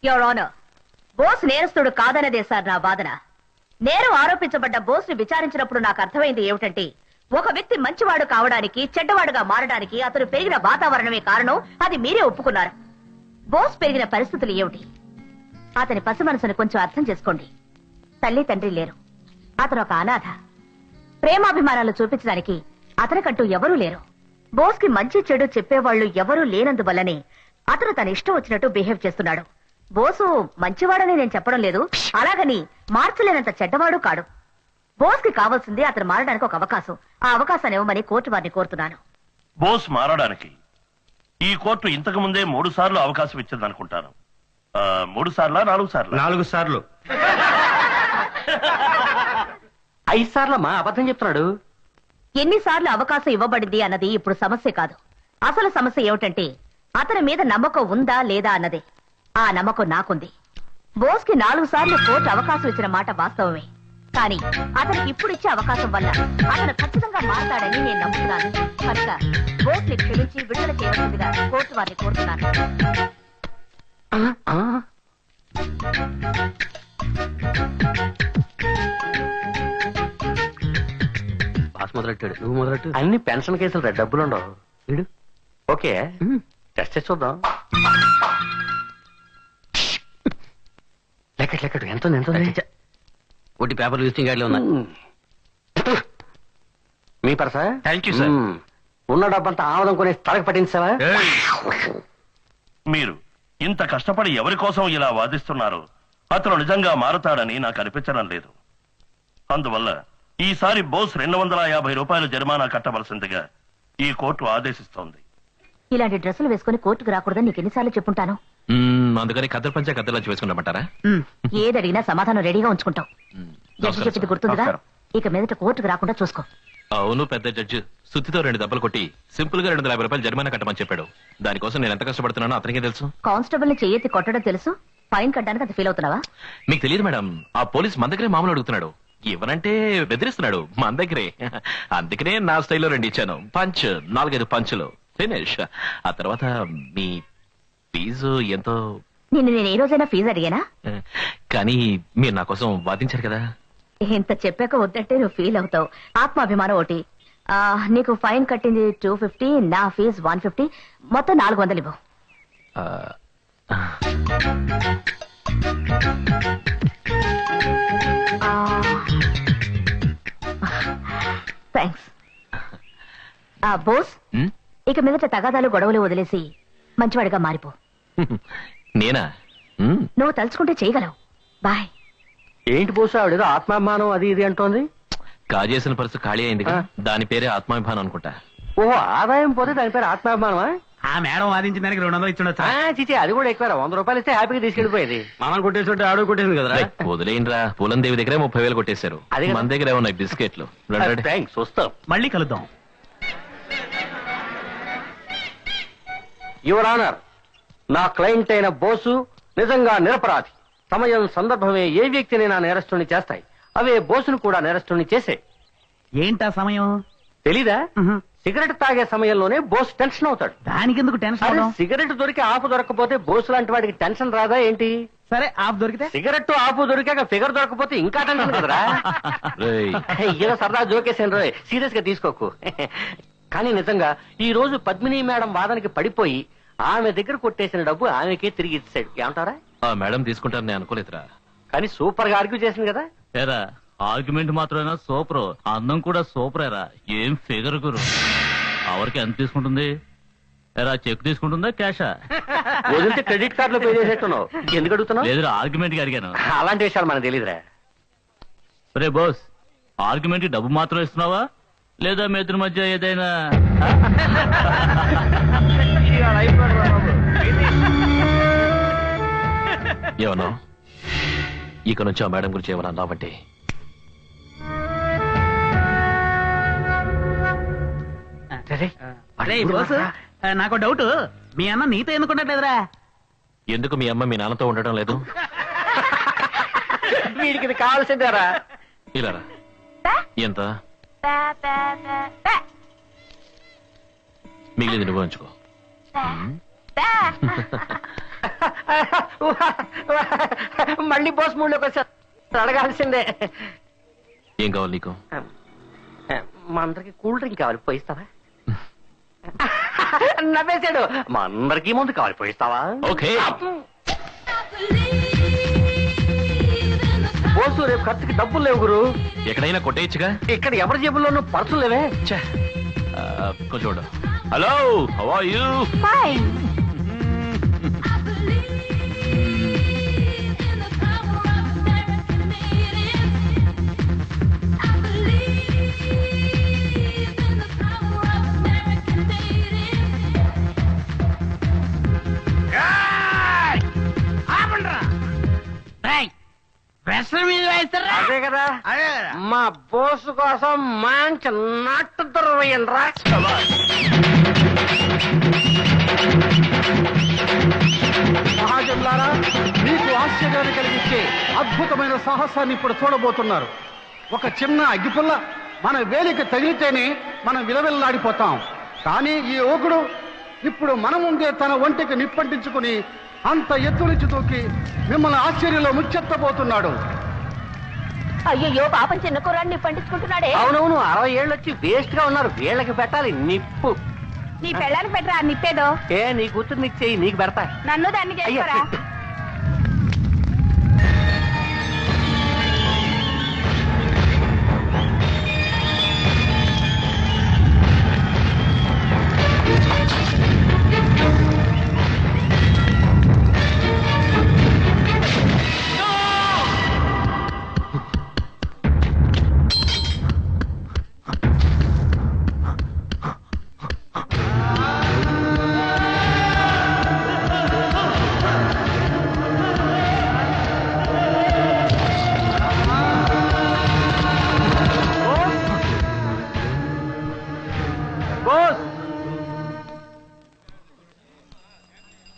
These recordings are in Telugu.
యువర్ ఆనర్, బోస్ నేరస్తుడు కాదన్నదే సార్ నా వాదన. నేరం ఆరోపించబడ్డ బోస్ ని విచారించినప్పుడు నాకు అర్థమైంది ఏమిటంటే, ఒక వ్యక్తి మంచివాడు కావడానికి, చెడ్డవాడుగా మారడానికి అతను పెరిగిన వాతావరణమే కారణం. అది మీరే ఒప్పుకున్నారు. బోస్ పెరిగిన పరిస్థితులు ఏమిటి? అతని పసి మనసును కొంచెం అర్థం చేసుకోండి. తల్లి తండ్రి లేరు, అతను ఒక అనాథ. ప్రేమాభిమానాలు చూపించడానికి అతనికంటూ ఎవరూ లేరు. బోస్ కి మంచి చెడు చెప్పేవాళ్లు ఎవరూ లేనందువల్లనే అతను తన ఇష్టం వచ్చినట్టు బిహేవ్ చేస్తున్నాడు. బోసు మంచివాడని నేను చెప్పడం లేదు, అలాగని మార్చలేనంత చెడ్డవాడు కాడు. బోస్ కి కావాల్సింది అతను మారడానికి ఒక అవకాశం. ఆ అవకాశాన్ని ఇవ్వమని కోర్టు వారిని కోరుతున్నాను. బోస్ మారడానికి ఈ కోర్టు ఇంతకు ముందే 3 సార్లు అవకాశం ఇచ్చిందనుకుంటాను. 3 సార్లా 4 సార్లు? 4 సార్లు. 5 సార్లమ్మా, అబద్ధం చెప్తున్నాడు. ఎన్నిసార్లు అవకాశం ఇవ్వబడింది అన్నది ఇప్పుడు సమస్య కాదు. అసలు సమస్య ఏమిటంటే, అతని మీద నమ్మకం ఉందా లేదా అన్నదే. ఆ నమ్మకం నాకుంది. బోస్ కి 4 సార్లు కోర్టు అవకాశం ఇచ్చిన మాట వాస్తవమే. కానీ అతనికి ఇప్పుడు ఇచ్చే అవకాశం వల్ల అతను ఖచ్చితంగా మారతాడని నేను నమ్ముతున్నాను. కనుక బోస్ ని క్షమించి విడుదల చేయవలసిందిగా కోర్టు వారిని కోరుతున్నాను. బాస్ మొదలెట్టాడు, నువ్వు మొదలెట్టు. అన్ని పెన్షన్ కేసులు డబ్బులుండవు. వీడు ఓకే, టెస్ట్ చేసి చూద్దాం. లెక్కడు ఎంత ఒకటి పేపర్ విజిటింగ్ కార్డులో ఉన్నా. మీ పర్సా? Thank you sir. ఉన్న డబ్బంతా ఆమదం కొనే తలకు పట్టించావా? మీరు ఇంత కష్టపడి ఎవరి కోసం ఇలా వాదిస్తున్నారో అతను నిజంగా మారతాడని నాకు అనిపించడం లేదు. అందువల్ల ఈసారి బోస్ 250 రూపాయలు జరిమానా కట్టవలసిందిగా ఈ కోర్టు ఆదేశిస్తోంది. ఇలాంటి డ్రెస్సులు వేసుకుని కోర్టుకు రాకూడదని నీకు ఎన్నిసార్లు చెప్పుంటాను. అందుకని కద్దరు పంచా కద్దరులా వేసుకున్నామంటారా? ఏది అడిగినా సమాధానం రెడీగా ఉంచుకుంటాం. జడ్జి చెప్పింది గుర్తుందిగా, ఇక మీదట కోర్టుకు రాకుండా చూసుకో. అవును, పెద్ద జడ్జి సుత్తితో 2 దెబ్బలు కొట్టి సింపుల్ గా 250 రూపాయలు జరిమానా కట్టమని చెప్పాడు. దానికోసం నేను ఎంత కష్టపడుతున్నానో అతనికే తెలుసు. కానిస్టేబుల్ ని చెయ్యెత్తి కొట్టడం తెలుసు, ఫైన్ కట్టడానికి అది ఫీల్ అవుతున్నావా? మీకు తెలియదు మేడం, ఆ పోలీస్ మన దగ్గరే మామూలు అడుగుతున్నాడు. ఇవ్వనంటే బెదిరిస్తున్నాడు మన దగ్గరే. అందుకనే నా స్టైల్లో 2 ఇచ్చాను. పంచ్ 4-5 పంచులు ఫినిష్. ఆ తర్వాత మీ ఫీజు ఎంతో? నిన్ను నేను ఏ రోజైనా ఫీజు అడిగానా? కానీ మీరు నా కోసం వాదించారు కదా. ఇంత చెప్పాక వద్దంటే నువ్వు ఫీల్ అవుతావు. ఆత్మాభిమానం ఒకటి. నీకు ఫైన్ కట్టింది 250, నా ఫీజు 150, మొత్తం 400 ఇవ్వు. థ్యాంక్స్. బోస్, ఇక మీదట తగాదాలు గొడవలు వదిలేసి మంచివాడిగా మారిపో. నేనా? నువ్వు తలుచుకుంటే చేయగలవు. బాయ్. ఏంటి బోసు ఆవిడేదో ఆత్మాభిమానం అది ఇది అంటోంది? కాజేసిన పర్సు ఖాళీ అయింది, దాని పేరే ఆత్మాభిమానం అనుకుంటా. ఓహో, ఆదాయం పోతే దాని పేరు ఆత్మాభిమానమా? ఆ మేడం వాదించిన దానికి 200 ఇచ్చుండొచ్చు. చిచి, అది కూడా ఎక్కువ. 100 రూపాయలు ఇస్తే హ్యాపీగా తీసుకెళ్ళిపోయేది. మనం కొట్టేసి ఆడు కొట్టేసింది కదా. వదిలేండ్రా, పూలందేవి దగ్గరే 30,000 కొట్టేశారు. మన దగ్గర ఉన్నాయి బిస్కెట్లు. థ్యాంక్స్, వస్తాం. మళ్ళీ కలుద్దాం. యువర్ ఆనర్, నా క్లయింట్ అయిన బోసు నిజంగా నిరపరాధి. సమయం సందర్భమే ఏ వ్యక్తినైనా నేరస్తుని చేస్తాయి. అవే బోసును కూడా నేరస్తుని చేసే. ఏంటా సమయం తెలీదా? సిగరెట్ తాగే సమయంలోనే బోస్ టెన్షన్ అవుతాడు. దానికి ఎందుకు టెన్షన్? సిగరెట్ దొరికి ఆపు దొరకపోతే బోసు లాంటి వాడికి టెన్షన్ రాదా ఏంటి? సరే, ఆఫ్ దొరికితే? సిగరెట్ ఆపు దొరికాక ఫిగర్ దొరకపోతే ఇంకా టెన్షన్ కదరా. ఏదో సరదా జోకేసాను రోయ్, సీరియస్ గా తీసుకోకు. కానీ నిజంగా ఈ రోజు పద్మిని మేడం వాదనకి పడిపోయి ఆమె దగ్గర కొట్టేసిన డబ్బు ఆమెకే తిరిగి ఇచ్చాడు. ఏమంటారా? ఆ మేడం తీసుకుంటారని అనుకోలేదురా. కానీ సూపర్ గా ఆర్గ్యూ చేసింది కదా. ఏరా, ఆర్గ్యుమెంట్ మాత్రమేనా సూపర్, అందం కూడా సూపరేరా. ఏం ఫిగర్ గురు. ఎవరికి ఎంత తీసుకుంటుంది? ఏరా, చెక్ తీసుకుంటుందా క్యాషా? వదిలితే క్రెడిట్ కార్డులో పే చేసేట్టున్నావు. ఎందుకు అడుగుతున్నావు? లేదురా, ఆర్గ్యుమెంట్ కి అడిగాను. అలాంటి విషయాలు మనకు తెలియదురా. రే బోస్, ఆర్గ్యుమెంట్ కి డబ్బు మాత్రం ఇస్తున్నావా లేదా మీ ఇద్దరి మధ్య ఏదైనా? ఏమన్నా ఇక నుంచి ఆ మేడం గురించి ఏమన్నా అన్నావంటే నాకు డౌట్, మీ అన్న నీతో ఎందుకుంటలేదురా? ఎందుకు మీ అమ్మ మీ నాన్నతో ఉండటం లేదు? వీడికి ఇది కావాల్సిందేరా. ఇలా ఎంత మిగిలింది నువ్వు ఉంచుకో. మళ్ళీ బోస్ మూడ్లోకి వచ్చారు. అడగాల్సిందే. ఏం కావాలి నీకు? మా అందరికి కూల్ డ్రింక్ కావాలి, పోయిస్తావా? నవ్వేశాడు. మా అందరికీ ముందు కావాలి, పోయిస్తావా? ఓకే. బోసు రేపు ఖర్చుకి డబ్బులు లేవు గురు. ఎక్కడైనా కొట్టేయచ్చుగా. ఇక్కడ ఎవరి జేబుల్లోనూ పర్సులు లేవే. కొంచెం చూడు. Hello, how are you? అదే కదా, మా బోసు కోసం మంచి నాటు దొరవయ్యండ్రా. మహాజన్లారా, మీకు ఆశ్చర్యాన్ని కలిగించే అద్భుతమైన సాహసాన్ని ఇప్పుడు చూడబోతున్నారు. ఒక చిన్న అగ్గిపుల్ల మన వేలికి తగిలితేనే మనం విలవిల్లాడిపోతాం. కానీ ఈ యువకుడు ఇప్పుడు మన ముందే తన ఒంటికి నిప్పంటించుకుని అంత ఎత్తు నుంచి దూకి మిమ్మల్ని ఆశ్చర్యంలో ముచ్చెత్తబోతున్నాడు. అయ్యో పాపం చిన్న కుర్రాడిని పండించుకుంటున్నాడే. అవునవును, 60 ఏళ్ళు వచ్చి వేస్ట్ గా ఉన్నారు. వీళ్ళకి పెట్టాలి నిప్పు. నీ పెళ్ళానికి పెట్టరా నిప్పేదో. ఏ నీ కూతురు నీకు చెయ్యి, నీకు పెడతా. నన్ను దాన్ని చేస్తారా?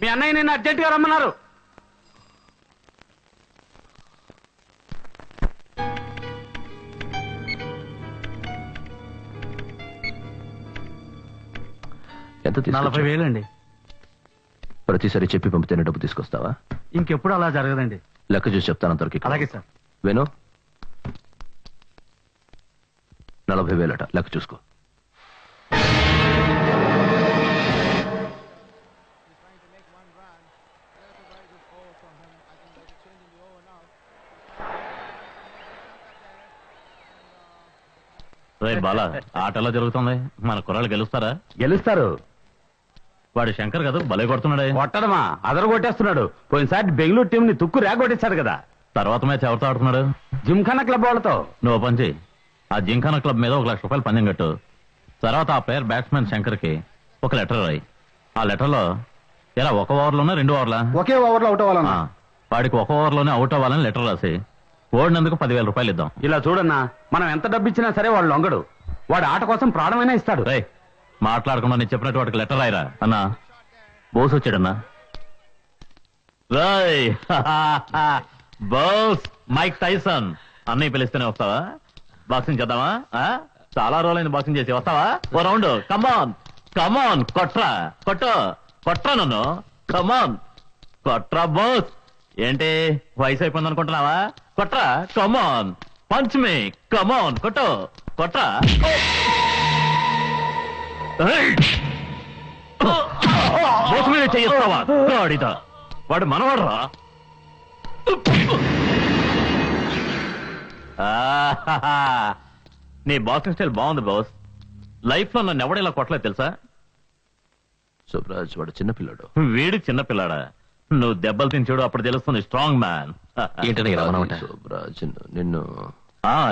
మీ అన్నయ్య నిన్ను అర్జెంట్ గా రమ్మన్నారు. ఎంత 40,000 అండి. ప్రతిసారి చెప్పి పంపితేనే డబ్బు తీసుకొస్తావా? ఇంకెప్పుడు అలా జరగదండి. లెక్క చూసి చెప్తాను అందరికి. అలాగే సార్. వేణు, 40,000 లెక్క చూసుకో. రే బాలా, ఆట ఎలా జరుగుతుంది? మన కుర్రాళ్ళు గెలుస్తారా? గెలుస్తారు. వాడు శంకర్ కదా భలే కొడుతున్నాడే. కొట్టడమా, అదరు కొట్టేస్తున్నాడు. పోయినసారి బెంగళూరు టీం ని తుక్కు రేగొట్టేశాడు కదా. తర్వాత మ్యాచ్ ఎవరితో ఆడుతున్నాడు? జిమ్ఖానా క్లబ్ వాళ్ళతో. నువ్వు పని చేయి, ఆ జింకానా క్లబ్ మీద 1 లక్ష రూపాయలు పందెం కట్టు. తర్వాత ఆ ప్లేయర్ బ్యాట్స్మెన్ శంకర్ కి ఒక లెటర్ రాయి. ఆ లెటర్ లో ఎలా 1 ఓవర్లోనే 2 ఓవర్లా? ఒకే ఓవర్లో అవుట్ అవ్వాలన్నా. వాడికి 1 ఓవర్లోనే అవుట్ అవ్వాలని లెటర్ రాసి ఓడినందుకు 10,000 రూపాయలు ఇద్దాం. ఇలా చూడన్నా, మనం ఎంత డబ్బు ఇచ్చినా సరే వాడు లొంగడు. వాడు ఆట కోసం ప్రాణమైనా ఇస్తాడు. రే, మాట్లాడకుండా నేను చెప్పినట్టు వాడికి లెటర్ రాయరా. అన్నా బోస్ వచ్చాడన్నా. రాయ్ బోస్ మైక్ టైసన్ అన్నయ్య పిలిస్తేనే వస్తావా? బాక్సింగ్ చేద్దామా? చాలా రోజులైంది బాక్సింగ్ చేసి. వస్తావా? ఓ రౌండ్. కమాన్ కమాన్, కొట్రా కొట్రా నన్ను. కమాన్ కొట్రా బోస్. ఏంటి వయసు అయిపోయింది అనుకుంటున్నావా? కొట్రా. కమాన్ పంచ్ మీ. కమాన్ కొట్రా. బోస్ మీద చెయ్యొస్తావా? గాడిద, వాడు మనవాడరా. నీ బాక్సింగ్ స్టైల్ బాగుంది బాస్. లైఫ్ లో నన్ను ఎవడేలా కొట్టలేదు తెలుసా? సుబ్రాజ్ వాడు చిన్నపిల్లాడు. వీడు చిన్నపిల్లాడా? నువ్వు దెబ్బలు తిని చూడు, అప్పుడు తెలుస్తుంది స్ట్రాంగ్ మ్యాన్. ఏంటని రమ్మనమాట? సుబ్రాజ్ నిన్ను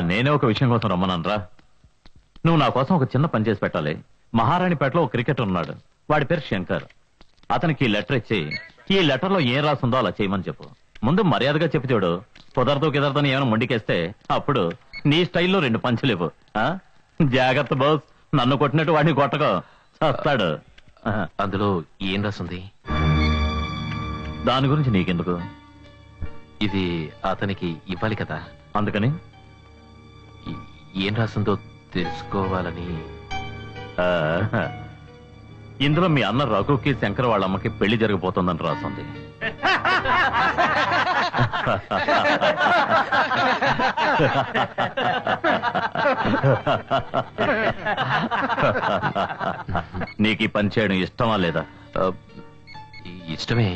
నేనే ఒక విషయం కోసం రమ్మనరా. నువ్వు నా కోసం ఒక చిన్న పని చేసి పెట్టాలి. మహారాణిపేటలో ఒక క్రికెటర్ ఉన్నాడు, వాడి పేరు శంకర్. అతనికి ఈ లెటర్ ఇచ్చి ఈ లెటర్ లో ఏం రాసిందో అలా చేయమని చెప్పు. ముందు మర్యాదగా చెప్పి చూడు. కుదరదు కిదరదని ఏమైనా మొండికేస్తే అప్పుడు నీ స్టైల్లో 2 పంచులు ఇవ్వు. జాగ్రత్త బాస్, నన్ను కొట్టినట్టు వాడిని కొట్టకో, చస్తాడు. అందులో ఏం రాసింది? దాని గురించి నీకెందుకు? ఇది అతనికి ఇవ్వాలి కదా, అందుకని ఏం రాసిందో తెలుసుకోవాలని. ఇందులో మీ అన్న రఘుకి శంకర్ వాళ్ళ అమ్మకి పెళ్లి జరిగిపోతుందని రాసింది. నీకు ఈ పని చేయడం ఇష్టమా లేదా? ఇష్టమే.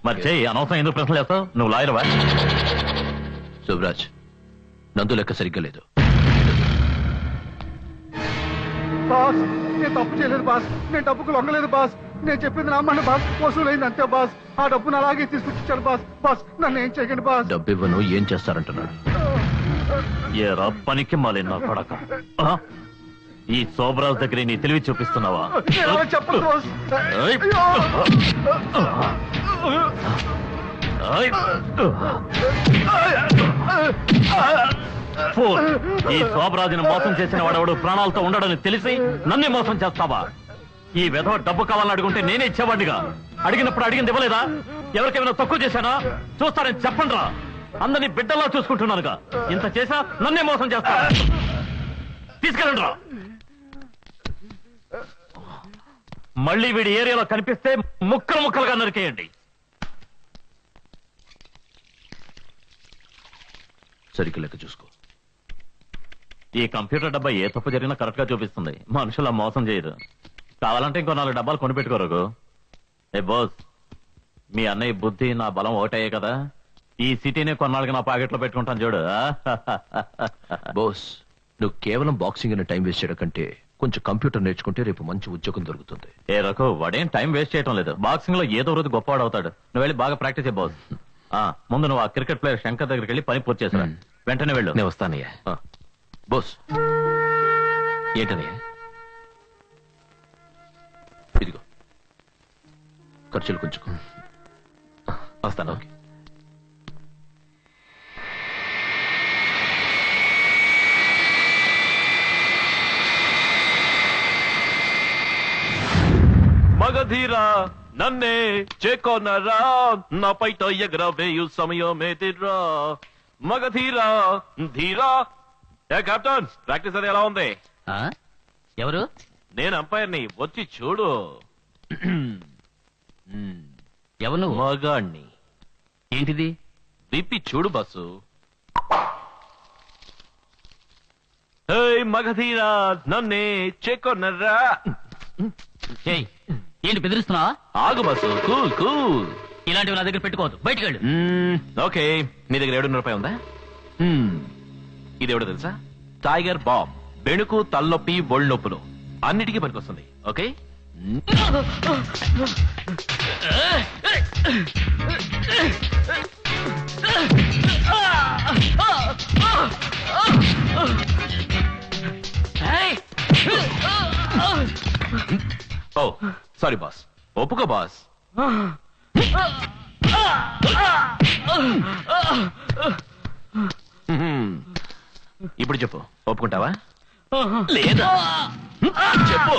మరి చెయ్యి, అనవసరం ఎందుకు ప్రశ్నలు వేస్తావు? నువ్వు లాయర్వా? శుభరాజ్, నందు లెక్క సరిగ్గా లేదు. బాస్, నేను తప్పు చేయలేదు బాస్. నేను డబ్బుకు లొంగలేదు బాస్. నేను చెప్పింది నమ్మండి బాస్. వసూలైంది అంతే బాస్. ఆ డబ్బును అలాగే తీసుకొచ్చాను బాస్. బాస్, నన్ను ఏం చేయకండి బాస్. డబ్బు ఇవ్వను, ఏం చేస్తారంటున్నాడు? ఏరా పనికి మాలి నా కొడక, ఈ శోభరాజ్ దగ్గర నీ తెలివి చూపిస్తున్నావా? చెప్పండి బాస్. ఏయ్! ఫోన్. ఈ శోభరాజుని మోసం చేసిన వాడెవడు ప్రాణాలతో ఉండడని తెలిసి నన్నే మోసం చేస్తావా? ఈ విధవ డబ్బు కావాలని అడుగుంటే నేనే ఇచ్చేవాడిగా. అడిగినప్పుడు అడిగింది ఇవ్వలేదా? ఎవరికేమైనా తక్కువ చేశానా? చూస్తారని చెప్పండి రా. అందరినీ బిడ్డల్లా చూసుకుంటున్నానుగా. ఇంత చేసా నన్నే మోసం చేస్తా. తీసుకెళ్ళండి రా. మళ్ళీ వీడి ఏరియాలో కనిపిస్తే ముక్కలు ముక్కలుగా నరికేయండి. సరిగ్గా లెక్క చూసుకో. ఈ కంప్యూటర్ డబ్బా ఏ తప్పు జరిగినా కరెక్ట్ గా చూపిస్తుంది. మనుషుల మోసం చేయదు. కావాలంటే ఇంకో 4 డబ్బాలు కొనిపెట్టుకోరు. ఏ బాస్, మీ అన్నయ్య బుద్ధి నా బలం ఒకటయ్యే కదా. ఈ సిటీని కొన్నాళ్ళకి నా పాకెట్లో పెట్టుకుంటాను చూడు. బోస్, నువ్వు కేవలం బాక్సింగ్ అనే టైం వేస్ట్ చేయడం కంటే కొంచెం కంప్యూటర్ నేర్చుకుంటే రేపు మంచి ఉద్యోగం దొరుకుతుంది. ఏ రకో, వాడేం టైం వేస్ట్ చేయడం లేదు. బాక్సింగ్ లో ఏదో రోజు గొప్పవాడు అవుతాడు. నువ్వు వెళ్ళి బాగా ప్రాక్టీస్ అయ్యి బాస్. ముందు నువ్వు ఆ క్రికెట్ ప్లేయర్ శంకర్ దగ్గరికి వెళ్ళి పని పూర్తి చేసిన వెంటనే వెళ్ళు. నేను వస్తానయ్యా. బోస్, ఏంటనయ్యా? ఇదిగో ఖర్చులు కొంచెం. వస్తాను. ఓకే. మగధీరా నన్నే చేకొనరా, నాపైతో ఎగరవేయు సమయమేదిరా. మగధీరా ధీరా. ఏ కెప్టెన్, ప్రాక్టీస్ అది ఎలా ఉంది? ఎవరు? నేను అంపైర్ని, వచ్చి చూడు. ఎవరు నువ్వు? మగాణ్ణి. ఏంటిది? విప్పి చూడు బస్సు. హే మగధీరా నన్నే చేకొనరా. ఏంటి బెదిరిస్తున్నావా? ఆగు బస్సు, కూల్ కూల్. ఇలాంటివి నా దగ్గర పెట్టుకోవద్దు, బయటకు వెళ్ళు. ఓకే, నీ దగ్గర 700 రూపాయలు ఉందా? ఇదేవిడో తెలుసా? Tiger bomb. బెణుకు, తలనొప్పి, ఒళ్ళు నొప్పులు అన్నిటికీ పనికొస్తుంది. ఓకే. ఓ సారీ బాస్. ఒప్పుకో బాస్. ఇప్పుడు చెప్పు, ఒప్పుకుంటావా లేదా? చెప్పు.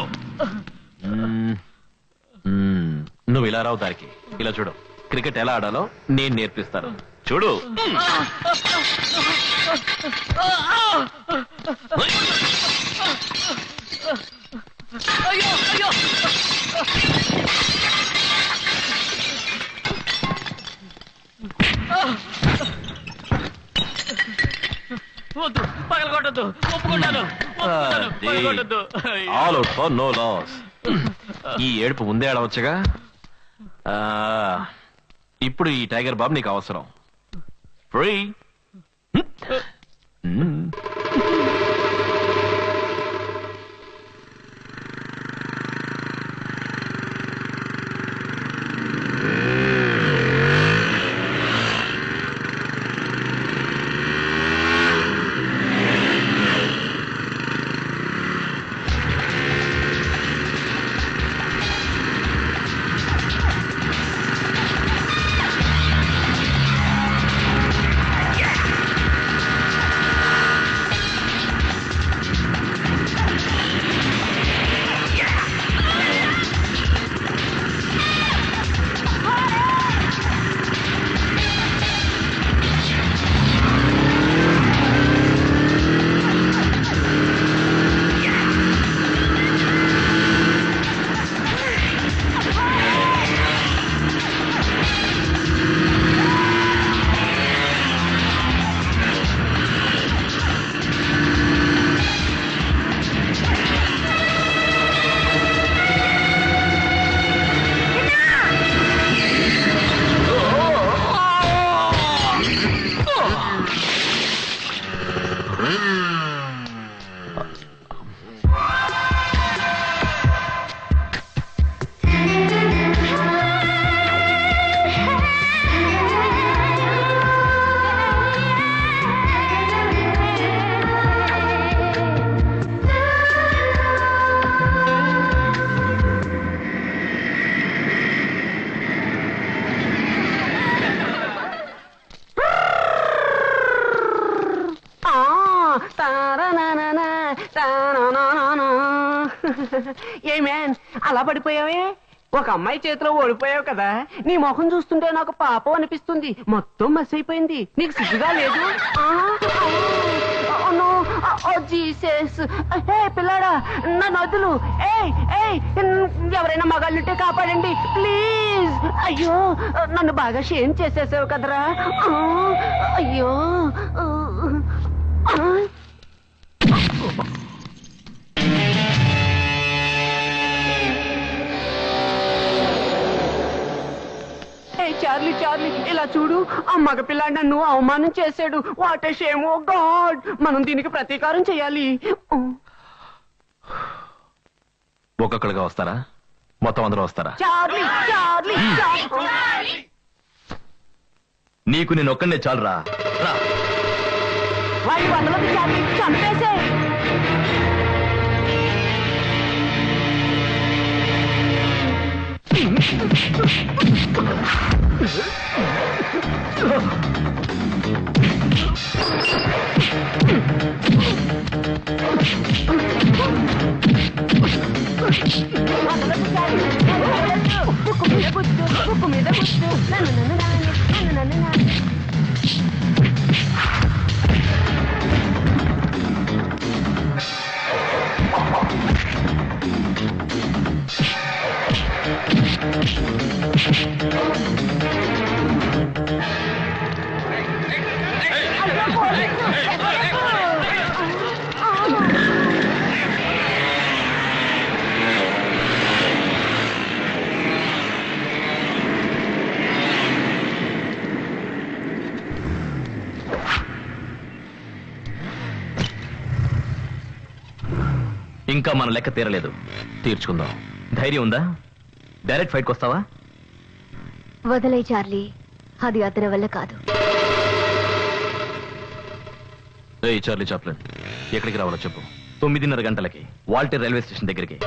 నువ్వు ఇలా రావు దారికి. ఇలా చూడు, క్రికెట్ ఎలా ఆడాలో నేను నేర్పిస్తాను. చూడు. వద్దు, పగలగొట్టద్దు. ఒప్పుకుంటాను. All out for no loss. ఈ ఏడుపు ముందే ఆడవచ్చుగా. ఇప్పుడు ఈ టైగర్ బాబు నీకు అవసరం. ఫ్రీ. ఏ మ్యాన్ అలా పడిపోయావే? ఒక అమ్మాయి చేతిలో ఓడిపోయావు కదా, నీ ముఖం చూస్తుంటే నాకు పాపం అనిపిస్తుంది. మొత్తం మస్ అయిపోయింది. నీకు సిగ్గుగా లేదు? జీసస్, హే పిల్లాడా, నన్ను వదులు. ఎవరైనా మగాళ్ళుంటే కాపాడండి ప్లీజ్. అయ్యో, నన్ను బాగా షేమ్ చేసేసావు కదరా. అయ్యో. చార్లీ చార్లీ, ఇలా చూడు, ఆ మగపిల్లాడు నన్ను అవమానం చేశాడు. What a shame, oh god. మనం దీనికి ప్రతీకారం చేయాలి. ఒక్కొక్కడుగా వస్తారా, మొత్తం అందరూ వస్తారా? చార్లీ చార్లీ నీకు నేను ఒక్కడే చాలురా. రా. వాడి వదలదు చార్లీ, చంపేసే. ఇంకా మన లెక్క తీరలేదు, తీర్చుకుందాం. ధైర్యం ఉందా? డైరెక్ట్ ఫైట్కి వస్తావా? వదలే చార్లీ, అది అతని వల్ల కాదు. చార్లీ చాప్లిన్, ఎక్కడికి రావాలో చెప్పు. 9:30 గంటలకి వాల్టర్ రైల్వే స్టేషన్ దగ్గరికి.